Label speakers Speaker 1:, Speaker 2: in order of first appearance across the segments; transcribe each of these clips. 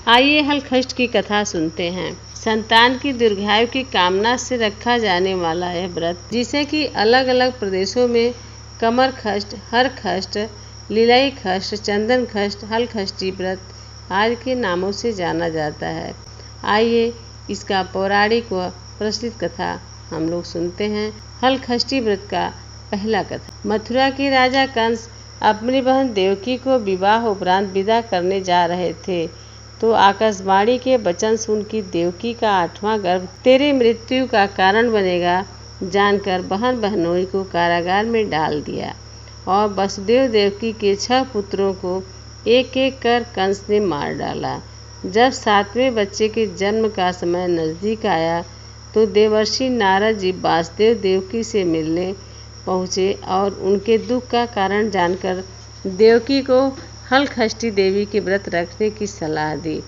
Speaker 1: आइए हलखष्ट की कथा सुनते हैं। संतान की दीर्घायु की कामना से रखा जाने वाला यह व्रत, जिसे कि अलग अलग प्रदेशों में कमर खष्ट, हर खष्ट, लीलाई खष्ट, चंदन खष्ट, हलखष्टी व्रत आदि के नामों से जाना जाता है। आइए इसका पौराणिक व प्रचलित कथा हम लोग सुनते हैं। हलखष्टी व्रत का पहला कथा। मथुरा के राजा कंस अपनी बहन देवकी को विवाह उपरांत विदा करने जा रहे थे, तो आकाशवाणी के वचन सुन की देवकी का 8वां गर्भ तेरी मृत्यु का कारण बनेगा जानकर बहन बहनोई को कारागार में डाल दिया और वसुदेव देवकी के 6 पुत्रों को एक एक कर कंस ने मार डाला। जब 7वें बच्चे के जन्म का समय नजदीक आया तो देवर्षि नारद जी वासुदेव देवकी से मिलने पहुँचे और उनके दुख का कारण जानकर देवकी को हलखष्टी देवी के व्रत रखने की सलाह दी।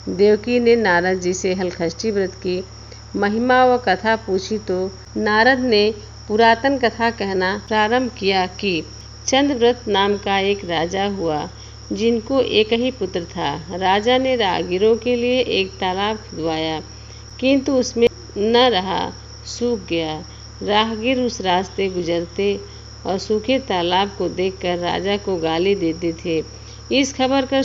Speaker 1: देवकी ने नारद जी से हलखष्टी व्रत की महिमा व कथा पूछी तो नारद ने पुरातन कथा कहना प्रारंभ किया कि चंद्रव्रत नाम का एक राजा हुआ, जिनको एक ही पुत्र था। राजा ने राहगीरों के लिए एक तालाब खुदवाया, किंतु उसमें न रहा, सूख गया। राहगीर उस रास्ते गुजरते और सूखे तालाब को देखकर राजा को गाली देते थे। इस खबर को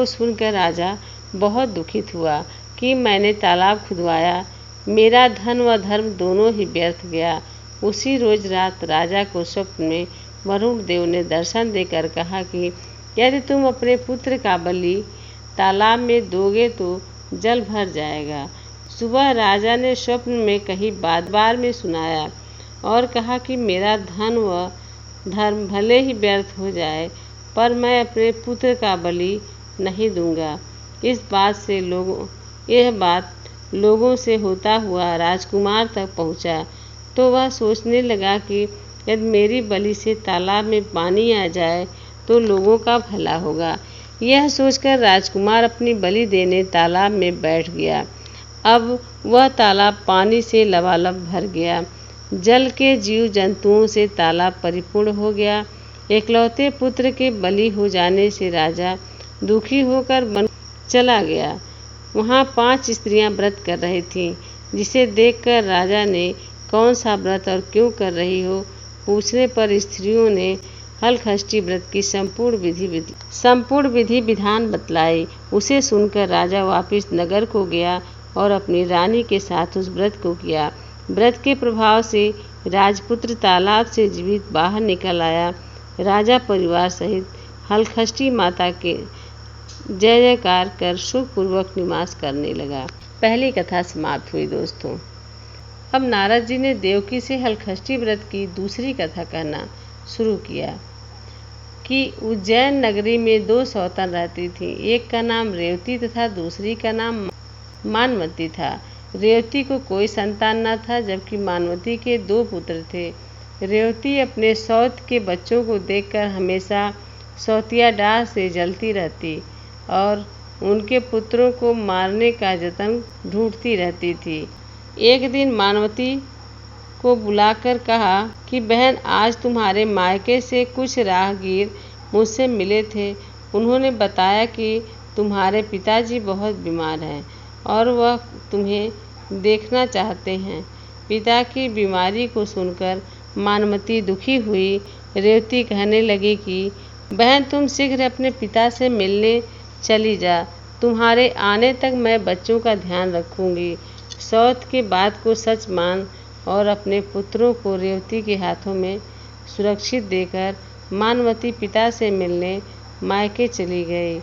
Speaker 1: सुनकर राजा बहुत दुखित हुआ कि मैंने तालाब खुदवाया, मेरा धन व धर्म दोनों ही व्यर्थ गया। उसी रोज रात राजा को स्वप्न में वरुण देव ने दर्शन देकर कहा कि यदि तुम अपने पुत्र का बलि तालाब में दोगे तो जल भर जाएगा। सुबह राजा ने स्वप्न में कही बात बार में सुनाया और कहा कि मेरा धन व धर्म भले ही व्यर्थ हो जाए, पर मैं अपने पुत्र का बलि नहीं दूंगा। यह बात लोगों से होता हुआ राजकुमार तक पहुंचा, तो वह सोचने लगा कि यदि मेरी बलि से तालाब में पानी आ जाए तो लोगों का भला होगा। यह सोचकर राजकुमार अपनी बलि देने तालाब में बैठ गया। अब वह तालाब पानी से लबालब भर गया। जल के जीव जंतुओं से तालाब परिपूर्ण हो गया। एकलौते पुत्र के बलि हो जाने से राजा दुखी होकर वन चला गया। वहाँ 5 स्त्रियां व्रत कर रही थीं, जिसे देखकर राजा ने कौन सा व्रत और क्यों कर रही हो पूछने पर स्त्रियों ने हलखष्टी व्रत की संपूर्ण विधि विधान बतलाई। उसे सुनकर राजा वापिस नगर को गया और अपनी रानी के साथ उस व्रत को किया। व्रत के प्रभाव से राजपुत्र तालाब से जीवित बाहर निकल आया। राजा परिवार सहित हलखष्टी माता के जय जयकार कर सुखपूर्वक निवास करने लगा। पहली कथा समाप्त हुई दोस्तों। अब नारद जी ने देवकी से हलखष्टी व्रत की दूसरी कथा कहना शुरू किया कि उज्जैन नगरी में 2 सौतन रहती थीं। एक का नाम रेवती तथा दूसरी का नाम मानवती था। रेवती को कोई संतान न था, जबकि मानवती के 2 पुत्र थे। रेवती अपने सौत के बच्चों को देखकर हमेशा सौतिया डाह से जलती रहती और उनके पुत्रों को मारने का जतन ढूंढती रहती थी। एक दिन मानवती को बुलाकर कहा कि बहन, आज तुम्हारे मायके से कुछ राहगीर मुझसे मिले थे। उन्होंने बताया कि तुम्हारे पिताजी बहुत बीमार हैं और वह तुम्हें देखना चाहते हैं। पिता की बीमारी को सुनकर मानवती दुखी हुई। रेवती कहने लगी कि बहन, तुम शीघ्र अपने पिता से मिलने चली जा। तुम्हारे आने तक मैं बच्चों का ध्यान रखूंगी। सौत के बात को सच मान और अपने पुत्रों को रेवती के हाथों में सुरक्षित देकर मानवती पिता से मिलने मायके चली गई।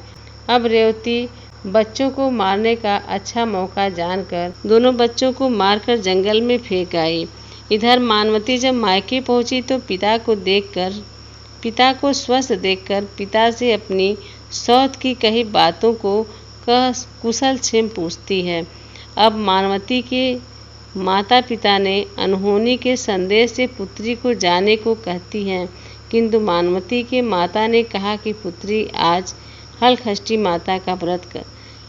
Speaker 1: अब रेवती बच्चों को मारने का अच्छा मौका जानकर दोनों बच्चों को मारकर जंगल में फेंक आई। इधर मानवती जब मायके पहुंची तो पिता को स्वस्थ देखकर पिता से अपनी सौत की कही बातों को कुशल क्षेम पूछती है। अब मानवती के माता पिता ने अनहोनी के संदेश से पुत्री को जाने को कहती हैं, किंतु मानवती के माता ने कहा कि पुत्री, आज हलखष्टी माता का व्रत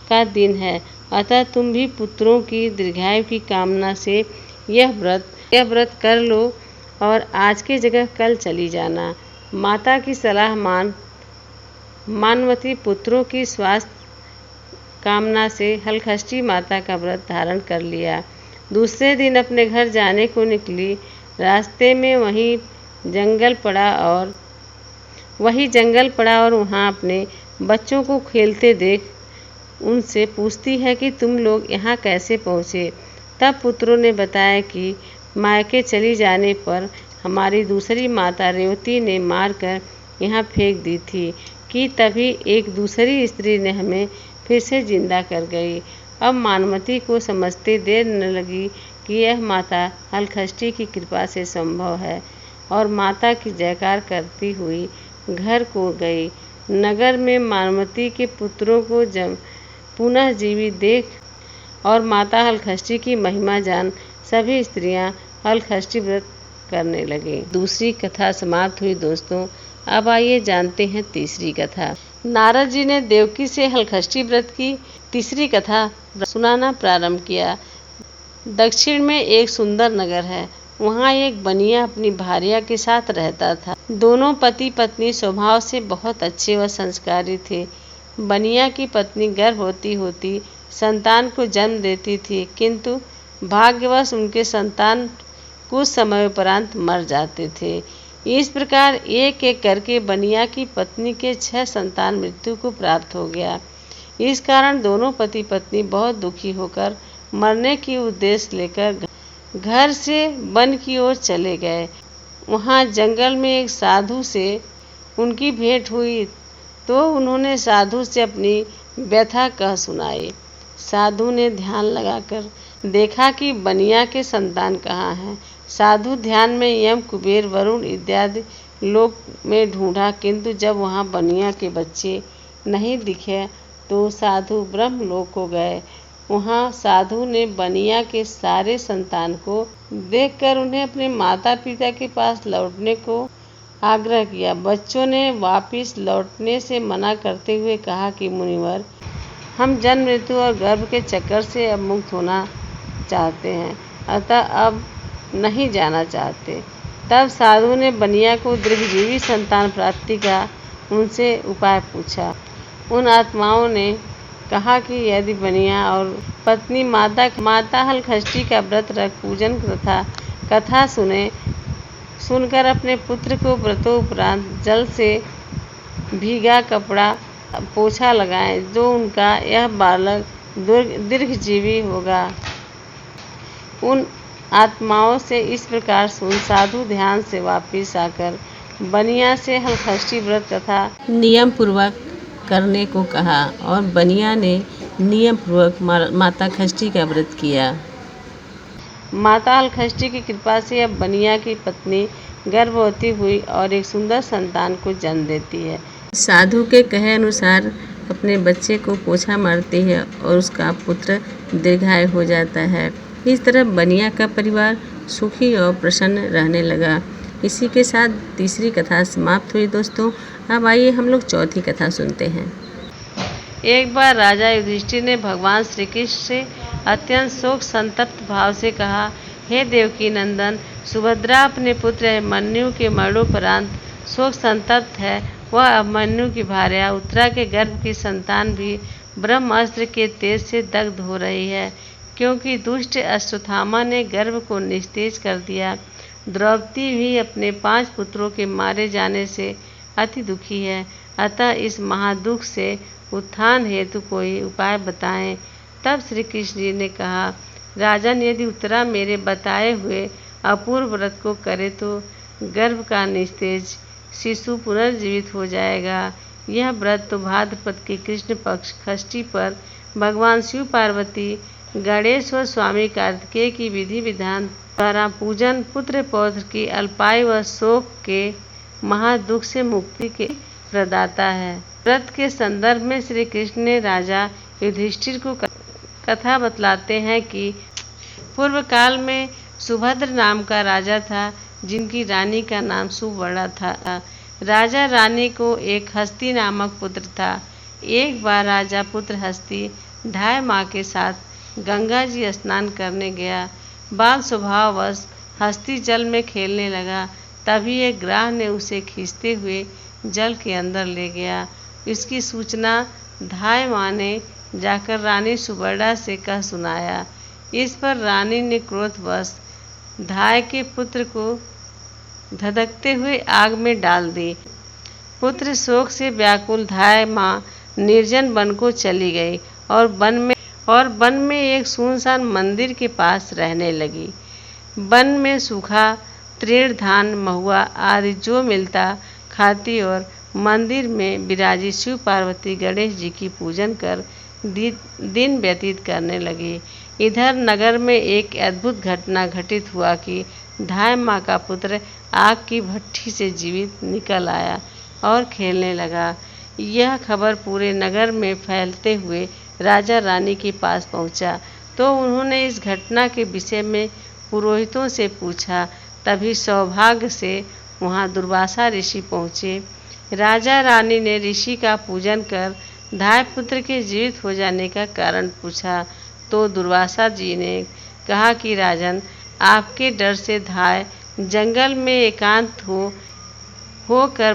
Speaker 1: का दिन है, अतः तुम भी पुत्रों की दीर्घायु की कामना से यह व्रत कर लो और आज की जगह कल चली जाना। माता की सलाह मान मानवती पुत्रों की स्वास्थ्य कामना से हलखष्टी माता का व्रत धारण कर लिया। दूसरे दिन अपने घर जाने को निकली। रास्ते में वही जंगल पड़ा और वहाँ अपने बच्चों को खेलते देख उनसे पूछती है कि तुम लोग यहाँ कैसे पहुँचे। तब पुत्रों ने बताया कि मायके चली जाने पर हमारी दूसरी माता रेवती ने मारकर यहाँ फेंक दी थी कि तभी एक दूसरी स्त्री ने हमें फिर से जिंदा कर गई। अब मानवती को समझते देर न लगी कि यह माता हलखष्टी की कृपा से संभव है और माता की जयकार करती हुई घर को गई। नगर में मानवती के पुत्रों को जब पुनः जीवित देख और माता हलखष्टी की महिमा जान सभी स्त्रियां हलखष्टी व्रत करने लगी। दूसरी कथा समाप्त हुई दोस्तों। अब आइए जानते हैं तीसरी कथा। नारद जी ने देवकी से हलखष्टी व्रत की तीसरी कथा सुनाना प्रारंभ किया। दक्षिण में एक सुंदर नगर है। वहाँ एक बनिया अपनी भार्या के साथ रहता था। दोनों पति पत्नी स्वभाव से बहुत अच्छे व संस्कारी थे। बनिया की पत्नी गर्भवती होती संतान को जन्म देती थी, किंतु भाग्यवश उनके संतान कुछ समय उपरांत मर जाते थे। इस प्रकार एक एक करके बनिया की पत्नी के 6 संतान मृत्यु को प्राप्त हो गया। इस कारण दोनों पति पत्नी बहुत दुखी होकर मरने की उद्देश्य लेकर घर से वन की ओर चले गए। वहाँ जंगल में एक साधु से उनकी भेंट हुई तो उन्होंने साधु से अपनी व्यथा कह सुनाई। साधु ने ध्यान लगाकर देखा कि बनिया के संतान कहाँ हैं। साधु ध्यान में यम, कुबेर, वरुण इत्यादि लोक में ढूंढा, किंतु जब वहाँ बनिया के बच्चे नहीं दिखे तो साधु ब्रह्मलोक को गए। वहाँ साधु ने बनिया के सारे संतान को देखकर उन्हें अपने माता पिता के पास लौटने को आग्रह किया। बच्चों ने वापिस लौटने से मना करते हुए कहा कि मुनिवर, हम जन्म, मृत्यु और गर्भ के चक्कर से अब मुक्त होना चाहते हैं, अतः अब नहीं जाना चाहते। तब साधु ने बनिया को दीर्घजीवी संतान प्राप्ति का उनसे उपाय पूछा। उन आत्माओं ने कहा कि यदि बनिया और पत्नी माता हलखष्टी का व्रत रख पूजन तथा कथा सुनकर अपने पुत्र को व्रतोपरांत जल से भीगा कपड़ा पोछा लगाएं, जो उनका यह बालक दीर्घजीवी होगा। उन आत्माओं से इस प्रकार सुन साधु ध्यान से वापिस आकर बनिया से हलखष्टी व्रत कथा नियम पूर्वक करने को कहा और बनिया ने नियम पूर्वक माता खष्टी का व्रत किया। माता हलखष्टी की कृपा से अब बनिया की पत्नी गर्भवती हुई और एक सुंदर संतान को जन्म देती है। साधु के कहे अनुसार अपने बच्चे को पोछा मारती है और उसका पुत्र दीर्घायु हो जाता है। इस तरह बनिया का परिवार सुखी और प्रसन्न रहने लगा। इसी के साथ तीसरी कथा समाप्त हुई दोस्तों। अब आइए हम लोग चौथी कथा सुनते हैं। एक बार राजा युधिष्ठिर ने भगवान श्री कृष्ण से अत्यंत शोक संतप्त भाव से कहा, हे देवकी नंदन, सुभद्रा अपने पुत्र अभिमन्यु के मरणोपरांत शोक संतप्त है। वह अभिमन्यु की भार्या उत्तरा के गर्भ की संतान भी ब्रह्मास्त्र के तेज से दग्ध हो रही है, क्योंकि दुष्ट अश्वत्थामा ने गर्भ को निस्तेज कर दिया। द्रौपदी भी अपने 5 पुत्रों के मारे जाने से अति दुखी है। अतः इस महादुख से उत्थान हेतु कोई उपाय बताएं। तब श्री कृष्ण जी ने कहा, राजन, यदि उत्तरा मेरे बताए हुए अपूर्व व्रत को करे तो गर्भ का निस्तेज शिशु पुनर्जीवित हो जाएगा। यह व्रत तो भाद्रपद के कृष्ण पक्ष खष्टी पर भगवान शिव, पार्वती, गणेश व स्वामी कार्तिकेय की विधि विधान द्वारा पूजन पुत्र पौत्र की अल्पायु व शोक के महादुख से मुक्ति के प्रदाता है। व्रत के संदर्भ में श्री कृष्ण ने राजा युधिष्ठिर को कथा बतलाते हैं कि पूर्व काल में सुभद्र नाम का राजा था, जिनकी रानी का नाम सुवर्णा था। राजा रानी को एक हस्ती नामक पुत्र था। एक बार राजा पुत्र हस्ती ढाई माँ के साथ गंगा जी स्नान करने गया। बाल स्वभाववश हस्ती जल में खेलने लगा। तभी एक ग्राह ने उसे खींचते हुए जल के अंदर ले गया इसकी सूचना धाय माँ ने जाकर रानी सुवर्णा से कह सुनाया। इस पर रानी ने क्रोधवश धाय के पुत्र को धधकते हुए आग में डाल दी। पुत्र शोक से व्याकुल धाय माँ निर्जन वन को चली गई और वन में एक सुनसान मंदिर के पास रहने लगी। वन में सूखा तृण, धान, महुआ आदि जो मिलता खाती और मंदिर में विराजी शिव पार्वती गणेश जी की पूजन कर दिन व्यतीत करने लगी। इधर नगर में एक अद्भुत घटना घटित हुआ कि धाय माँ का पुत्र आग की भट्ठी से जीवित निकल आया और खेलने लगा। यह खबर पूरे नगर में फैलते हुए राजा रानी के पास पहुंचा, तो उन्होंने इस घटना के विषय में पुरोहितों से पूछा। तभी सौभाग्य से वहां दुर्वासा ऋषि पहुँचे। राजा रानी ने ऋषि का पूजन कर धाय पुत्र के जीवित हो जाने का कारण पूछा, तो दुर्वासा जी ने कहा कि राजन, आपके डर से धाय जंगल में एकांत होकर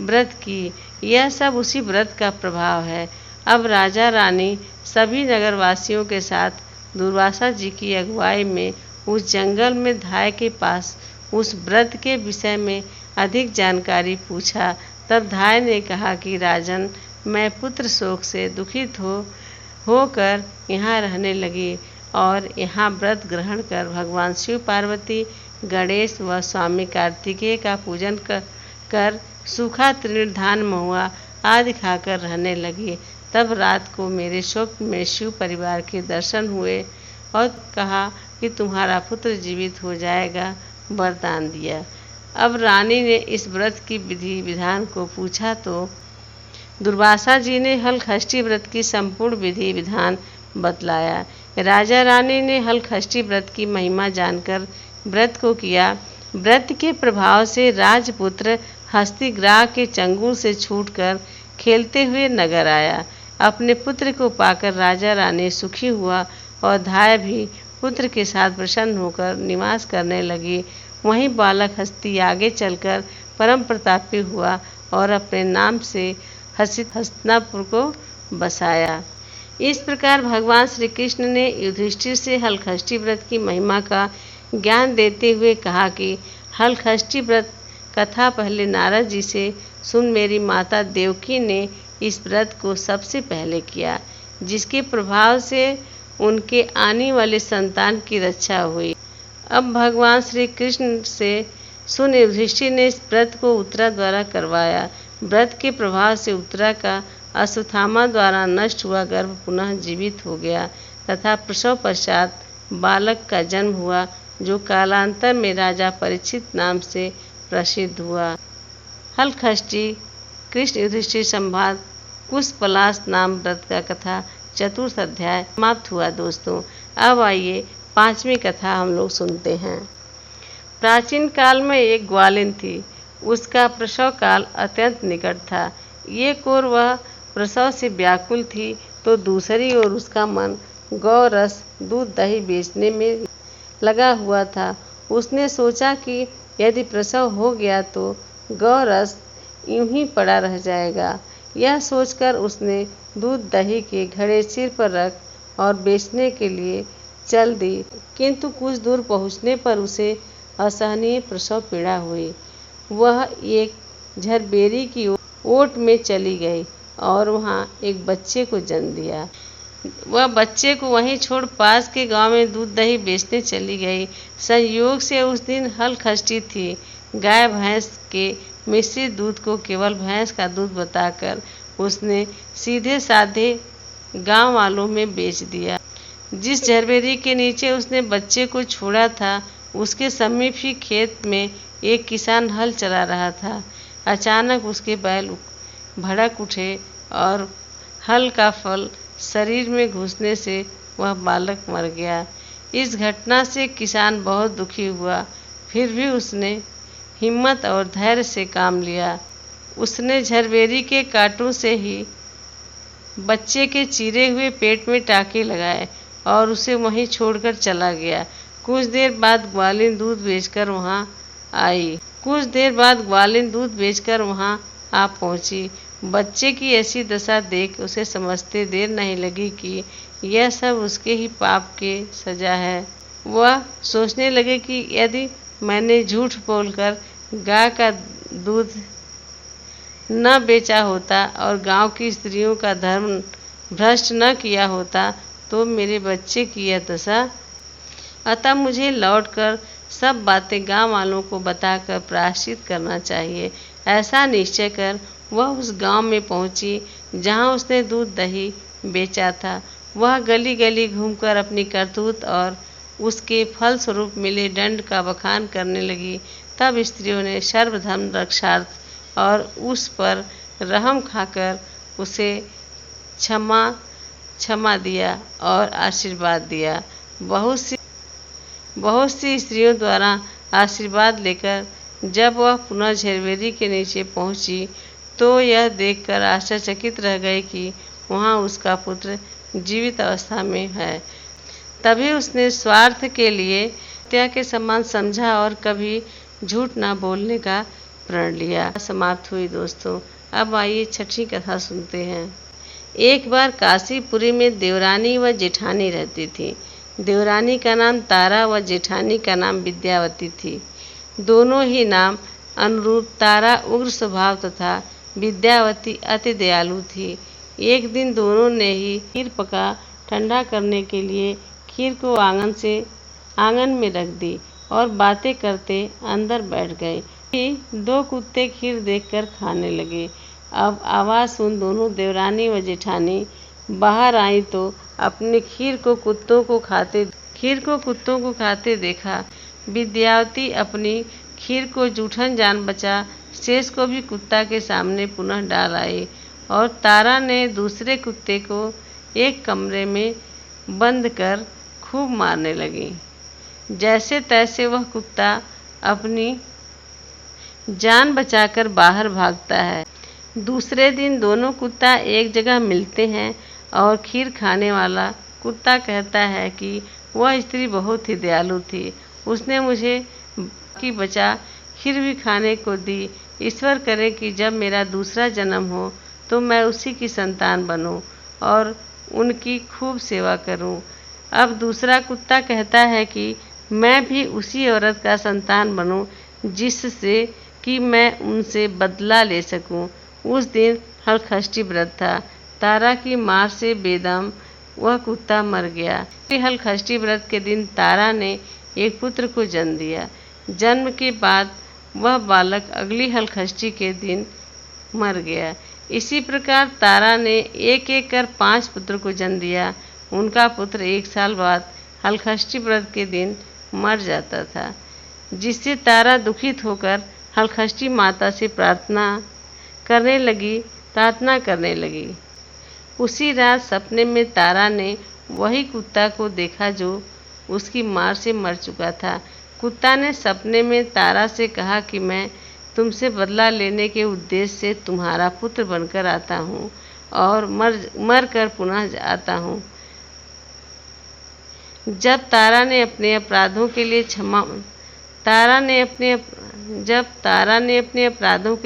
Speaker 1: व्रत की। यह सब उसी व्रत का प्रभाव है। अब राजा रानी सभी नगरवासियों के साथ दुर्वासा जी की अगुवाई में उस जंगल में धाय के पास उस व्रत के विषय में अधिक जानकारी पूछा। तब धाय ने कहा कि राजन, मैं पुत्र शोक से दुखित होकर यहाँ रहने लगी और यहाँ व्रत ग्रहण कर भगवान शिव पार्वती, गणेश व स्वामी कार्तिकेय का पूजन कर सूखा तृण, धान, महुआ आदि खाकर रहने लगी। तब रात को मेरे स्वप्न में शिव परिवार के दर्शन हुए और कहा कि तुम्हारा पुत्र जीवित हो जाएगा, वरदान दिया। अब रानी ने इस व्रत की विधि विधान को पूछा, तो दुर्वासा जी ने हलखष्टी व्रत की संपूर्ण विधि विधान बतलाया। राजा रानी ने हलखष्टी व्रत की महिमा जानकर व्रत को किया। व्रत के प्रभाव से राजपुत्र हस्तिग्राह के चंगुल से छूटकर खेलते हुए नगर आया। अपने पुत्र को पाकर राजा रानी सुखी हुआ और धाय भी पुत्र के साथ प्रसन्न होकर निवास करने लगी। वहीं बालक हस्ती आगे चलकर परम प्रतापी हुआ और अपने नाम से हस्तिनापुर को बसाया। इस प्रकार भगवान श्री कृष्ण ने युधिष्ठिर से हलखष्टी व्रत की महिमा का ज्ञान देते हुए कहा कि हलखष्टी व्रत कथा पहले नारद जी से सुन मेरी माता देवकी ने इस व्रत को सबसे पहले किया, जिसके प्रभाव से उनके आने वाले संतान की रक्षा हुई। अब भगवान श्री कृष्ण से सुन युधिष्ठिर ने इस व्रत को उत्तरा द्वारा करवाया। व्रत के प्रभाव से उत्तरा का अश्वत्थामा द्वारा नष्ट हुआ गर्भ पुनः जीवित हो गया तथा प्रसव पश्चात बालक का जन्म हुआ, जो कालांतर में राजा परीक्षित नाम से प्रसिद्ध हुआ। हलखष्टी कृष्ण युधिष्ठिर संवाद कुशपलाश नाम व्रत का कथा चतुर्थ अध्याय समाप्त हुआ। दोस्तों, अब आइए पांचवी कथा हम लोग सुनते हैं। प्राचीन काल में एक ग्वालिन थी। उसका प्रसव काल अत्यंत निकट था। एक ओर वह प्रसव से व्याकुल थी, तो दूसरी ओर उसका मन गौ रस, दूध, दही बेचने में लगा हुआ था। उसने सोचा कि यदि प्रसव हो गया तो गौ रस यूं ही पड़ा रह जाएगा। यह सोचकर उसने दूध दही के घड़े सिर पर रख और बेचने के लिए चल दी, किंतु कुछ दूर पहुंचने पर उसे असहनीय प्रसव पीड़ा हुई। वह एक झरबेरी की ओट में चली गई और वहां एक बच्चे को जन्म दिया। वह बच्चे को वहीं छोड़ पास के गांव में दूध दही बेचने चली गई। संयोग से उस दिन हलखष्टी थी। गाय भैंस के मिश्रित दूध को केवल भैंस का दूध बताकर उसने सीधे साधे गांव वालों में बेच दिया। जिस झरबेरी के नीचे उसने बच्चे को छोड़ा था, उसके समीप ही खेत में एक किसान हल चला रहा था। अचानक उसके बैल भड़क उठे और हल का फल शरीर में घुसने से वह बालक मर गया। इस घटना से किसान बहुत दुखी हुआ, फिर भी उसने हिम्मत और धैर्य से काम लिया। उसने झरबेरी के कांटों से ही बच्चे के चीरे हुए पेट में टाँके लगाए और उसे वहीं छोड़कर चला गया। कुछ देर बाद ग्वालिन दूध बेचकर वहां आ पहुंची। बच्चे की ऐसी दशा देख उसे समझते देर नहीं लगी कि यह सब उसके ही पाप के सजा है। वह सोचने लगे कि यदि मैंने झूठ बोलकर गाय का दूध न बेचा होता और गांव की स्त्रियों का धर्म भ्रष्ट न किया होता तो मेरे बच्चे की यह दशा। अतः मुझे लौटकर सब बातें गांव वालों को बताकर प्रायश्चित करना चाहिए। ऐसा निश्चय कर वह उस गांव में पहुंची जहां उसने दूध दही बेचा था। वह गली गली घूमकर अपनी करतूत और उसके फलस्वरूप मिले दंड का बखान करने लगी। तब स्त्रियों ने सर्वधर्म रक्षार्थ और उस पर रहम खाकर उसे क्षमा दिया और आशीर्वाद दिया। बहुत सी स्त्रियों द्वारा आशीर्वाद लेकर जब वह पुनः झरवेरी के नीचे पहुंची तो यह देखकर आश्चर्यचकित रह गई कि वहां उसका पुत्र जीवित अवस्था में है। तभी उसने स्वार्थ के लिए हत्या के समान समझा और कभी झूठ न बोलने का प्रण लिया। समाप्त हुई दोस्तों। अब आइए छठी कथा सुनते हैं। एक बार काशीपुरी में देवरानी व जेठानी रहती थी। देवरानी का नाम तारा व जेठानी का नाम विद्यावती थी। दोनों ही नाम अनुरूप तारा उग्र स्वभाव तथा विद्यावती अति दयालु थी। एक दिन दोनों ने ही खीर पका ठंडा करने के लिए खीर को आंगन में रख दी और बातें करते अंदर बैठ गए। दो कुत्ते खीर देखकर खाने लगे। अब आवाज़ सुन दोनों देवरानी व जेठानी बाहर आई तो अपने खीर को कुत्तों को खाते देखा। विद्यावती अपनी खीर को जूठन जान बचा शेष को भी कुत्ता के सामने पुनः डाल आई और तारा ने दूसरे कुत्ते को एक कमरे में बंद कर खूब मारने लगी। जैसे तैसे वह कुत्ता अपनी जान बचाकर बाहर भागता है। दूसरे दिन दोनों कुत्ता एक जगह मिलते हैं और खीर खाने वाला कुत्ता कहता है कि वह स्त्री बहुत ही दयालु थी। उसने मुझे की बचा खीर भी खाने को दी। ईश्वर करे कि जब मेरा दूसरा जन्म हो तो मैं उसी की संतान बनूं और उनकी खूब सेवा करूं। अब दूसरा कुत्ता कहता है कि मैं भी उसी औरत का संतान बनूं जिससे कि मैं उनसे बदला ले सकूं। उस दिन हलखष्ठी व्रत था। तारा की मार से बेदम वह कुत्ता मर गया। हलखष्ठी व्रत के दिन तारा ने एक पुत्र को जन्म दिया। जन्म के बाद वह बालक अगली हलखष्ठी के दिन मर गया। इसी प्रकार तारा ने एक एक कर 5 पुत्र को जन्म दिया। उनका पुत्र 1 साल बाद हलखष्ठी व्रत के दिन मर जाता था, जिससे तारा दुखित होकर हलखष्ठी माता से प्रार्थना करने लगी। उसी रात सपने में तारा ने वही कुत्ता को देखा जो उसकी मार से मर चुका था। कुत्ता ने सपने में तारा से कहा कि मैं तुमसे बदला लेने के उद्देश्य से तुम्हारा पुत्र बनकर आता हूँ और मर कर पुनः आता हूँ। जब तारा ने अपने अपराधों के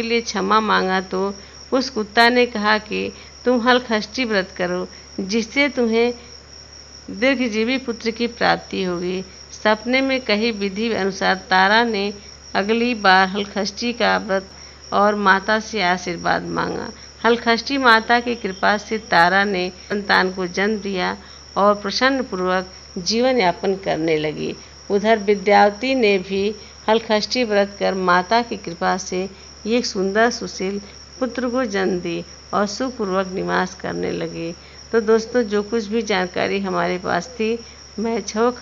Speaker 1: लिए क्षमा मांगा तो उस कुत्ता ने कहा कि तुम हलखष्ठी व्रत करो, जिससे तुम्हें दीर्घजीवी पुत्र की प्राप्ति होगी। सपने में कही विधि अनुसार तारा ने अगली बार हलखष्ठी का व्रत और माता से आशीर्वाद मांगा। हलखष्ठी माता की कृपा से तारा ने संतान को जन्म दिया और प्रसन्न पूर्वक जीवन यापन करने लगी। उधर विद्यावती ने भी हलखष्ठी व्रत कर माता की कृपा से एक सुंदर सुशील पुत्र को जन्म दी और सुखपूर्वक निवास करने लगी। तो दोस्तों, जो कुछ भी जानकारी हमारे पास थी, मैं छह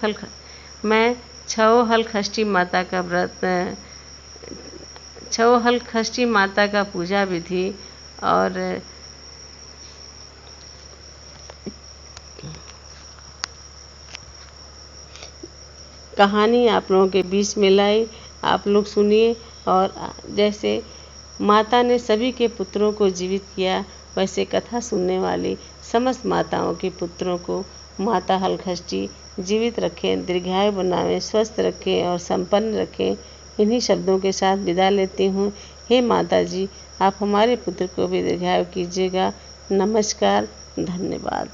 Speaker 1: हलखष्ठी माता का पूजा विधि और कहानी आप लोगों के बीच में लाई। आप लोग सुनिए। और जैसे माता ने सभी के पुत्रों को जीवित किया, वैसे कथा सुनने वाली समस्त माताओं के पुत्रों को माता हलखष्ठी जीवित रखें, दीर्घायु बनावें, स्वस्थ रखें और संपन्न रखें। इन्हीं शब्दों के साथ विदा लेती हूँ। हे माता जी, आप हमारे पुत्र को भी दीर्घायु कीजिएगा। नमस्कार, धन्यवाद।